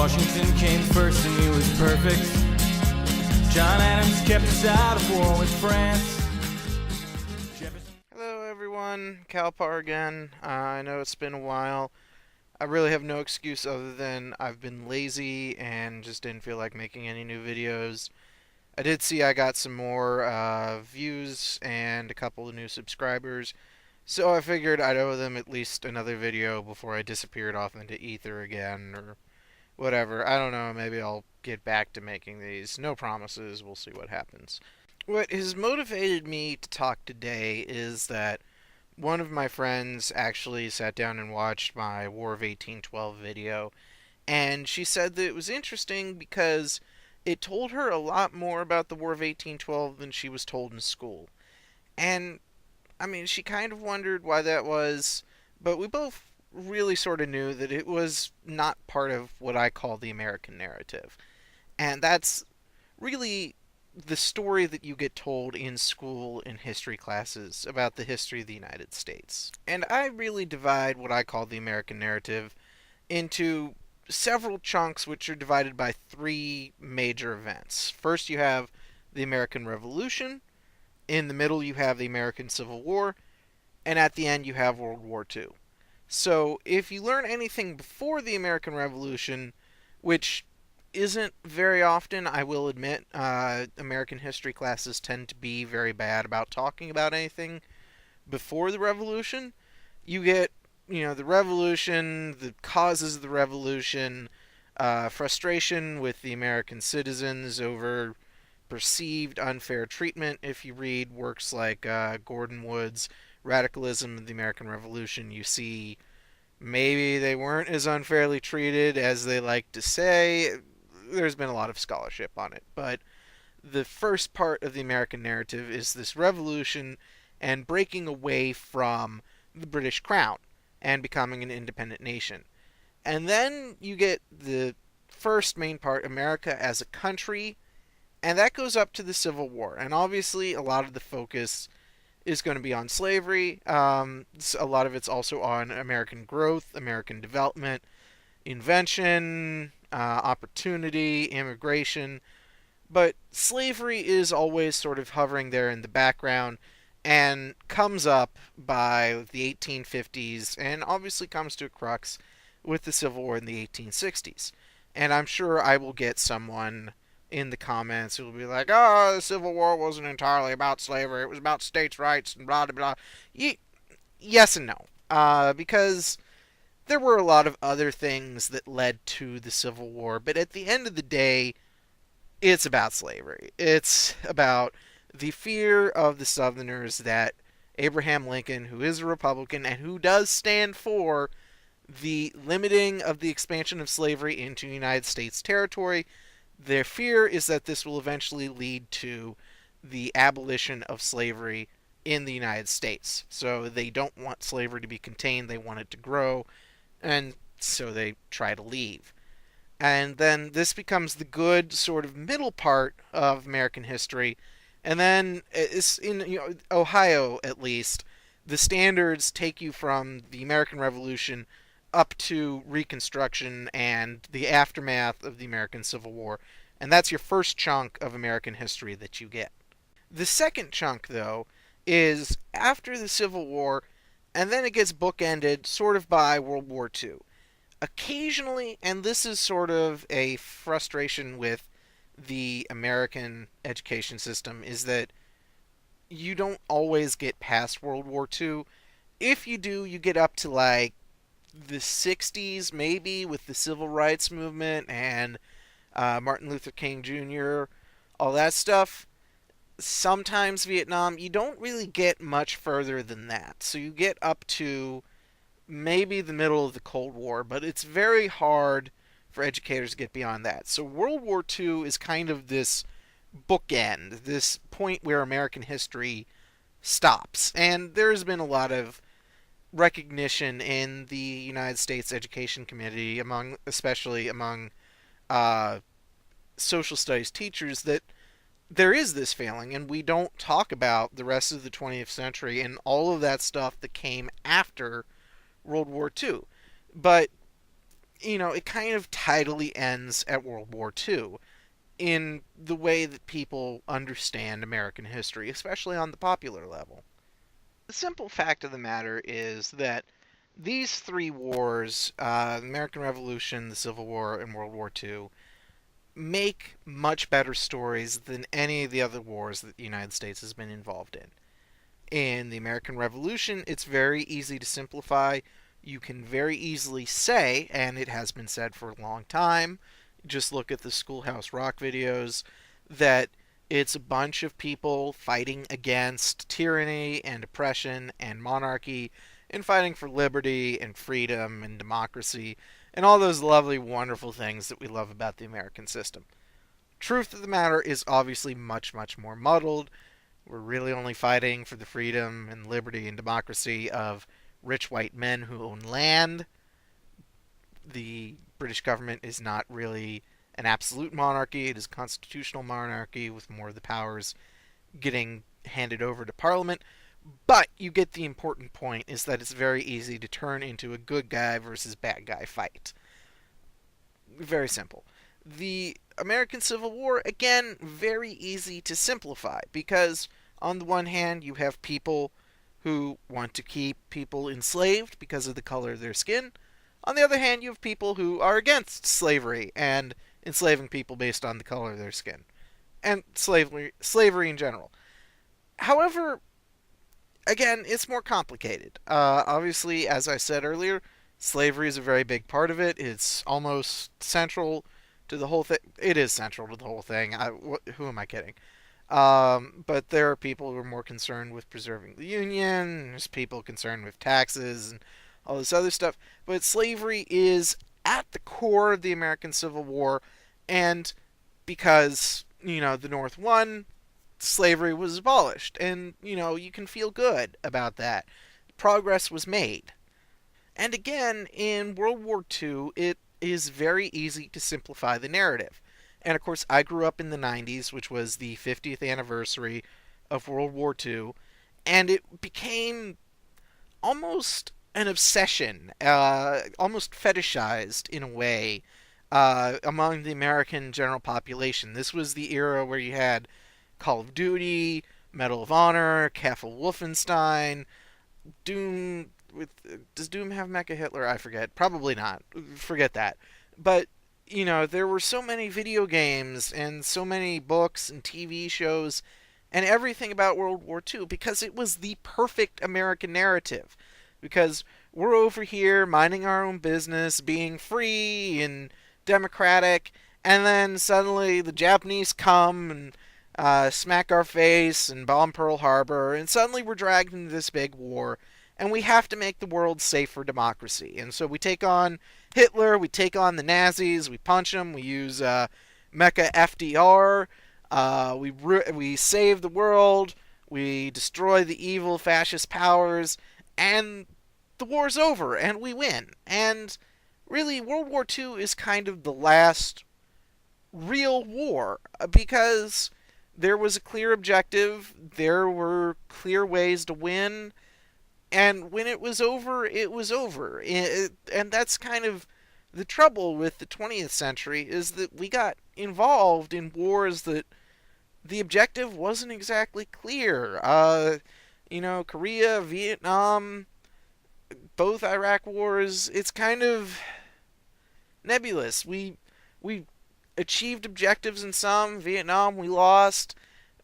Washington came first and he was perfect. John Adams kept us out of war with France. Hello everyone, Kalpar again. I know it's been a while. I really have no excuse other than I've been lazy and just didn't feel like making any new videos. I did see I got some more views and a couple of new subscribers, so I figured I'd owe them at least another video before I disappeared off into ether again, or whatever. I don't know, maybe I'll get back to making these. No promises, we'll see what happens. What has motivated me to talk today is that one of my friends actually sat down and watched my War of 1812 video, and she said that it was interesting because it told her a lot more about the War of 1812 than she was told in school. And, I mean, she kind of wondered why that was, but we both really sort of knew that it was not part of what I call the American narrative. And that's really the story that you get told in school in history classes about the history of the United States. And I really divide what I call the American narrative into several chunks which are divided by three major events. First, you have the American Revolution. In the middle, you have the American Civil War. And at the end, you have World War II. So, if you learn anything before the American Revolution, which isn't very often, I will admit, American history classes tend to be very bad about talking about anything before the Revolution. You get, the Revolution, the causes of the Revolution, frustration with the American citizens over perceived unfair treatment. If you read works like Gordon Wood's Radicalism of the American Revolution, you see maybe they weren't as unfairly treated as they like to say. There's been a lot of scholarship on it, but the first part of the American narrative is this revolution and breaking away from the British Crown and becoming an independent nation. And then you get the first main part, America as a country, and that goes up to the Civil War. And obviously, a lot of the focus is going to be on slavery. A lot of it's also on American growth, American development, invention, opportunity, immigration. But slavery is always sort of hovering there in the background and comes up by the 1850s and obviously comes to a crux with the Civil War in the 1860s. And I'm sure I will get someone in the comments who will be like, oh, the Civil War wasn't entirely about slavery, it was about states' rights and blah, blah, blah. Yes and no. Because there were a lot of other things that led to the Civil War, but at the end of the day, it's about slavery. It's about the fear of the Southerners that Abraham Lincoln, who is a Republican and who does stand for the limiting of the expansion of slavery into United States territory, their fear is that this will eventually lead to the abolition of slavery in the United States. So they don't want slavery to be contained, they want it to grow, and so they try to leave. And then this becomes the good sort of middle part of American history. And then it's in Ohio, at least, the standards take you from the American Revolution up to Reconstruction and the aftermath of the American Civil War. And that's your first chunk of American history that you get. The second chunk, though, is after the Civil War, and then it gets bookended sort of by World War II. Occasionally, and this is sort of a frustration with the American education system, is that you don't always get past World War II. If you do, you get up to like the 60s, maybe, with the Civil Rights Movement and Martin Luther King Jr., all that stuff. Sometimes Vietnam, you don't really get much further than that. So you get up to maybe the middle of the Cold War, but it's very hard for educators to get beyond that. So World War II is kind of this bookend, this point where American history stops. And there's been a lot of recognition in the United States education community, especially among social studies teachers, that there is this failing, and we don't talk about the rest of the 20th century and all of that stuff that came after World War II. But it kind of tidily ends at World War II in the way that people understand American history, especially on the popular level. The simple fact of the matter is that these three wars, the American Revolution, the Civil War, and World War II, make much better stories than any of the other wars that the United States has been involved in. In the American Revolution, it's very easy to simplify. You can very easily say, and it has been said for a long time, just look at the Schoolhouse Rock videos, that it's a bunch of people fighting against tyranny and oppression and monarchy and fighting for liberty and freedom and democracy and all those lovely, wonderful things that we love about the American system. Truth of the matter is obviously much, much more muddled. We're really only fighting for the freedom and liberty and democracy of rich white men who own land. The British government is not really an absolute monarchy, it is a constitutional monarchy with more of the powers getting handed over to Parliament. But you get the important point is that it's very easy to turn into a good guy versus bad guy fight. Very simple. The American Civil War, again, very easy to simplify because, on the one hand, you have people who want to keep people enslaved because of the color of their skin. On the other hand, you have people who are against slavery and enslaving people based on the color of their skin, and slavery in general. However, again, it's more complicated. Obviously, as I said earlier, slavery is a very big part of it. It's almost central to the whole thing. It is central to the whole thing. Who am I kidding? But there are people who are more concerned with preserving the Union. There's people concerned with taxes and all this other stuff. But slavery is at the core of the American Civil War, and because, the North won, slavery was abolished. And, you can feel good about that. Progress was made. And again, in World War II, it is very easy to simplify the narrative. And of course, I grew up in the 90s, which was the 50th anniversary of World War II, and it became almost an obsession, almost fetishized in a way, among the American general population. This was the era where you had Call of Duty, Medal of Honor, Castle Wolfenstein, Doom. Does Doom have Mecha Hitler? I forget. Probably not. Forget that. But there were so many video games and so many books and TV shows and everything about World War II because it was the perfect American narrative. Because we're over here minding our own business, being free and democratic, and then suddenly the Japanese come and smack our face and bomb Pearl Harbor, and suddenly we're dragged into this big war, and we have to make the world safe for democracy. And so we take on Hitler, we take on the Nazis, we punch them, we use Mecha FDR, we save the world, we destroy the evil fascist powers, and the war's over, and we win. And really, World War II is kind of the last real war because there was a clear objective, there were clear ways to win, and when it was over, it was over. And that's kind of the trouble with the 20th century is that we got involved in wars that the objective wasn't exactly clear. Korea, Vietnam, both Iraq wars, it's kind of nebulous. We achieved objectives in some. Vietnam, we lost.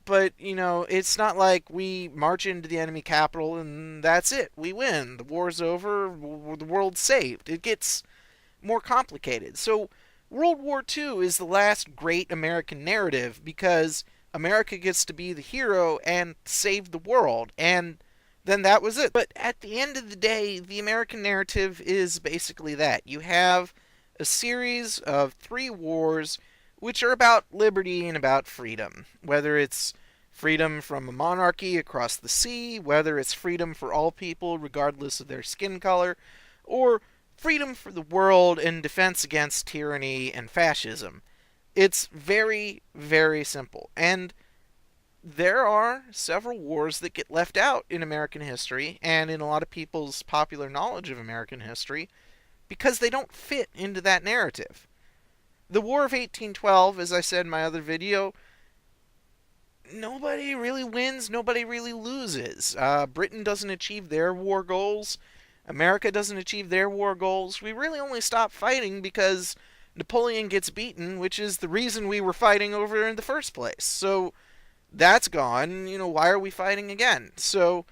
But, it's not like we march into the enemy capital and that's it. We win. The war's over. The world's saved. It gets more complicated. So, World War II is the last great American narrative because America gets to be the hero and save the world. And then that was it. But at the end of the day, the American narrative is basically that. You have a series of 3 wars which are about liberty and about freedom. Whether it's freedom from a monarchy across the sea, whether it's freedom for all people regardless of their skin color, or freedom for the world in defense against tyranny and fascism. It's very, very simple. And there are several wars that get left out in American history and in a lot of people's popular knowledge of American history because they don't fit into that narrative. The War of 1812, as I said in my other video, nobody really wins, nobody really loses. Britain doesn't achieve their war goals. America doesn't achieve their war goals. We really only stop fighting because Napoleon gets beaten, which is the reason we were fighting over in the first place. So that's gone. Why are we fighting again? So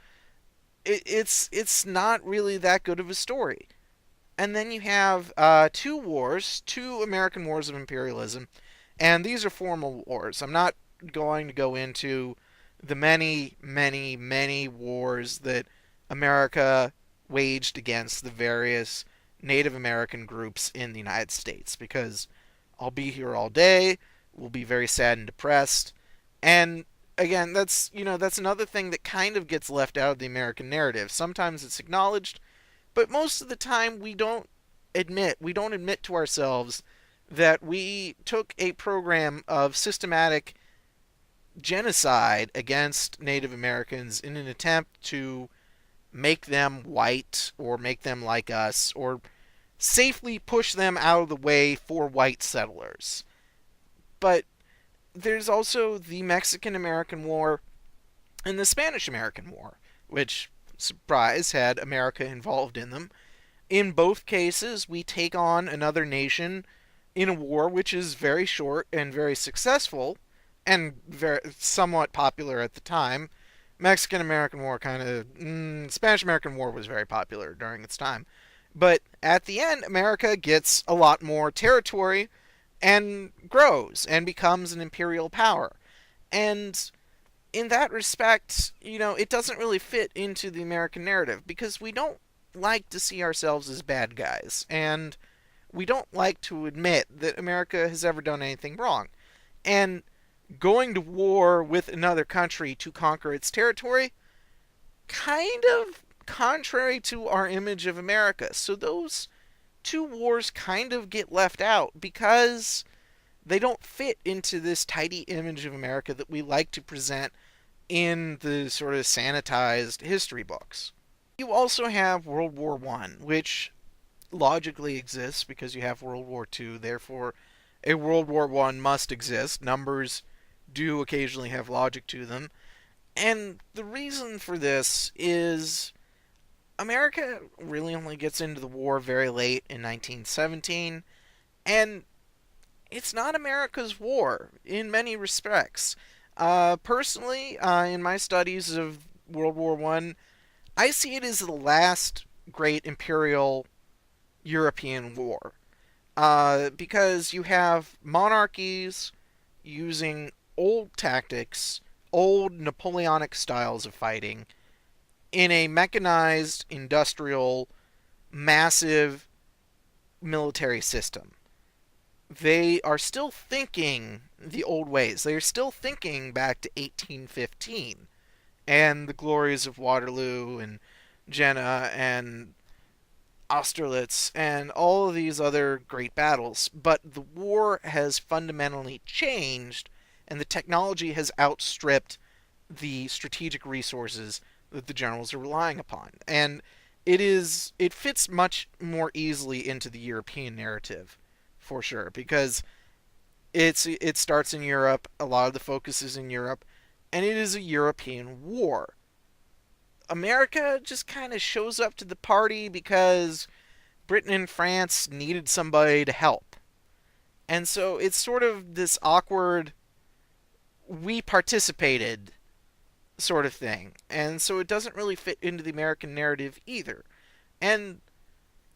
it's not really that good of a story. And then you have two American wars of imperialism, and these are formal wars. I'm not going to go into the many, many, many wars that America waged against the various Native American groups in the United States, because I'll be here all day. We'll be very sad and depressed. And again, that's another thing that kind of gets left out of the American narrative. Sometimes it's acknowledged, but most of the time we don't admit to ourselves that we took a program of systematic genocide against Native Americans in an attempt to make them white or make them like us or safely push them out of the way for white settlers. But there's also the Mexican American War and the Spanish American War, which, surprise, had America involved in them. In both cases, we take on another nation in a war which is very short and very successful and very somewhat popular at the time. Mexican American War Spanish American War was very popular during its time. But at the end, America gets a lot more territory and grows and becomes an imperial power. And in that respect, it doesn't really fit into the American narrative because we don't like to see ourselves as bad guys. And we don't like to admit that America has ever done anything wrong. And going to war with another country to conquer its territory, kind of contrary to our image of America. So those two wars kind of get left out because they don't fit into this tidy image of America that we like to present in the sort of sanitized history books. You also have World War I, which logically exists because you have World War II, therefore a World War I must exist. Numbers do occasionally have logic to them. And the reason for this is America really only gets into the war very late in 1917, and it's not America's war in many respects. Personally, in my studies of World War I see it as the last great imperial European war. Because you have monarchies using old tactics, old Napoleonic styles of fighting, in a mechanized, industrial, massive military system. They are still thinking the old ways. They are still thinking back to 1815 and the glories of Waterloo and Jena and Austerlitz and all of these other great battles. But the war has fundamentally changed, and the technology has outstripped the strategic resources that the generals are relying upon. And it fits much more easily into the European narrative, for sure, because it starts in Europe, a lot of the focus is in Europe, and it is a European war. America just kind of shows up to the party because Britain and France needed somebody to help. And so it's sort of this awkward, we participated sort of thing. And so it doesn't really fit into the American narrative either. And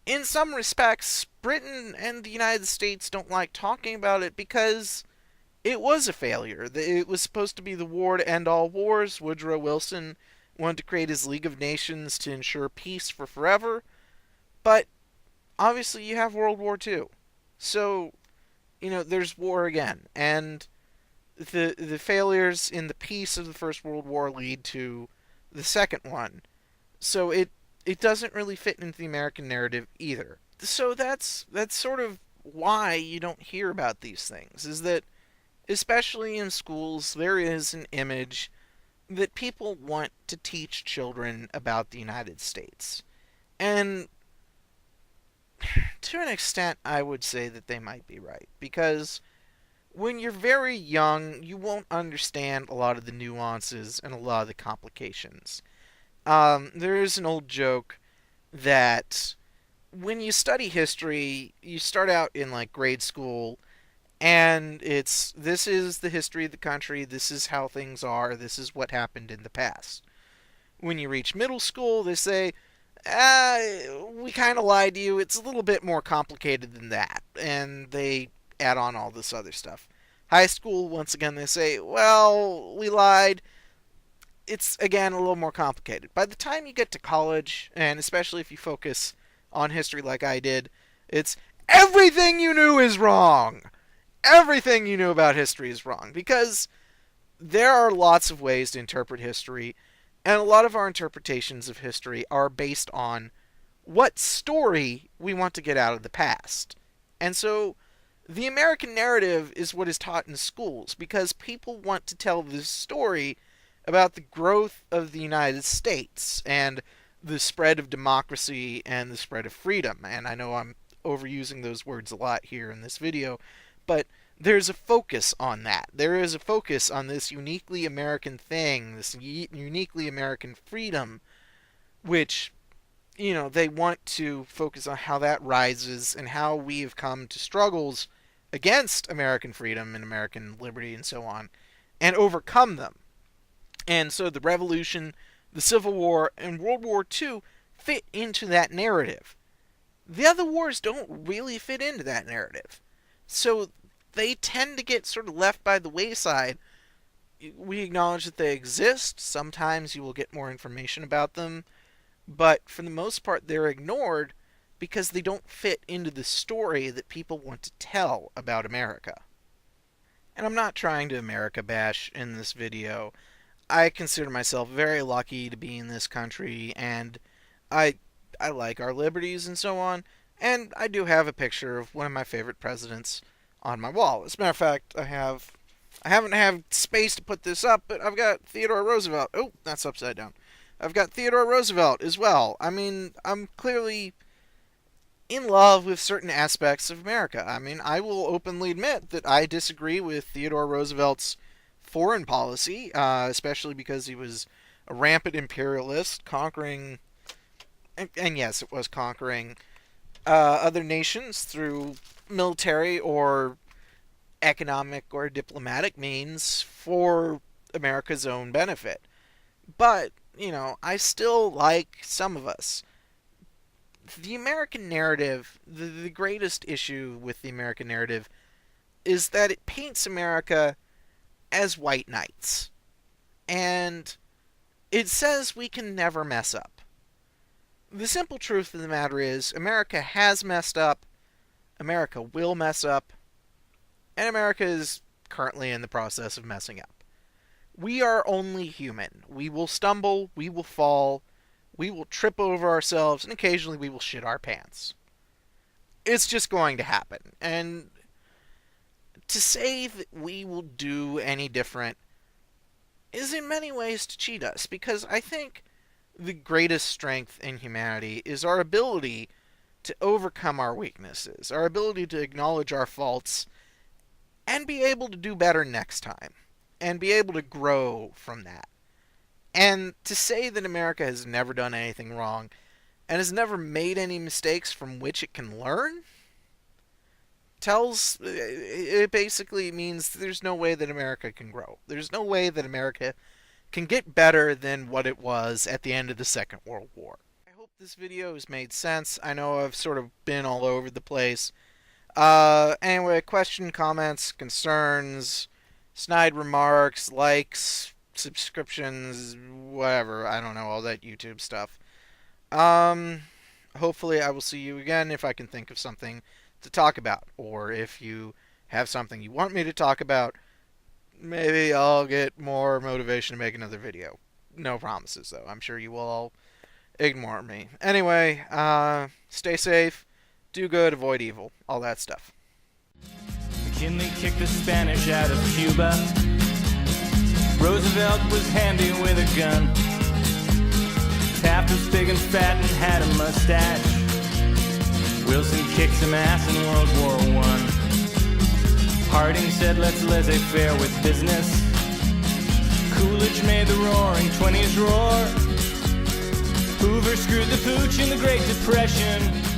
in some respects, Britain and the United States don't like talking about it because it was a failure. It was supposed to be the war to end all wars. Woodrow Wilson wanted to create his League of Nations to ensure peace for forever. But obviously you have World War II. So, there's war again. And the failures in the peace of the First World War lead to the second one. So it doesn't really fit into the American narrative either. So that's sort of why you don't hear about these things, is that especially in schools there is an image that people want to teach children about the United States. And to an extent, I would say that they might be right. Because when you're very young, you won't understand a lot of the nuances and a lot of the complications. There is an old joke that when you study history, you start out in like grade school, and this is the history of the country, this is how things are, this is what happened in the past. When you reach middle school, they say, we kind of lied to you, it's a little bit more complicated than that, and they add on all this other stuff. High school, once again, they say, well, we lied, it's again a little more complicated. By the time you get to college, and especially if you focus on history like I did, it's everything you knew is wrong. Everything you knew about history is wrong, because there are lots of ways to interpret history, and a lot of our interpretations of history are based on what story we want to get out of the past. And so the American narrative is what is taught in schools because people want to tell this story about the growth of the United States and the spread of democracy and the spread of freedom. And I know I'm overusing those words a lot here in this video, but there's a focus on that. There is a focus on this uniquely American thing, this uniquely American freedom, which, they want to focus on how that rises and how we have come to struggles against American freedom and American liberty and so on, and overcome them. And so the Revolution, the Civil War, and World War II fit into that narrative. The other wars don't really fit into that narrative. So they tend to get sort of left by the wayside. We acknowledge that they exist. Sometimes you will get more information about them. But for the most part, they're ignored because they don't fit into the story that people want to tell about America. And I'm not trying to America bash in this video. I consider myself very lucky to be in this country, and I like our liberties and so on, and I do have a picture of one of my favorite presidents on my wall. As a matter of fact, I haven't had space to put this up, but I've got Theodore Roosevelt. Oh, that's upside down. I've got Theodore Roosevelt as well. I mean, I'm clearly in love with certain aspects of America. I mean, I will openly admit that I disagree with Theodore Roosevelt's foreign policy, especially because he was a rampant imperialist, conquering, and yes, it was conquering other nations through military or economic or diplomatic means for America's own benefit. But, I still like some of us. The American narrative, the greatest issue with the American narrative is that it paints America as white knights. And it says we can never mess up. The simple truth of the matter is, America has messed up, America will mess up, and America is currently in the process of messing up. We are only human. We will stumble, we will fall, we will trip over ourselves, and occasionally we will shit our pants. It's just going to happen. And to say that we will do any different is in many ways to cheat us, because I think the greatest strength in humanity is our ability to overcome our weaknesses, our ability to acknowledge our faults, and be able to do better next time, and be able to grow from that. And to say that America has never done anything wrong, and has never made any mistakes from which it can learn, it basically means there's no way that America can grow. There's no way that America can get better than what it was at the end of the Second World War. I hope this video has made sense. I know I've sort of been all over the place. Anyway, question, comments, concerns, snide remarks, likes, subscriptions, whatever. I don't know, all that YouTube stuff. Hopefully I will see you again if I can think of something to talk about, or if you have something you want me to talk about, maybe I'll get more motivation to make another video. No promises, though. I'm sure you will all ignore me. Anyway, stay safe, do good, avoid evil, all that stuff. McKinley kicked the Spanish out of Cuba. Roosevelt was handy with a gun. Taft was big and fat and had a mustache. Wilson kicked some ass in World War I. Harding said let's laissez-faire with business. Coolidge made the roaring 20s roar. Hoover screwed the pooch in the Great Depression.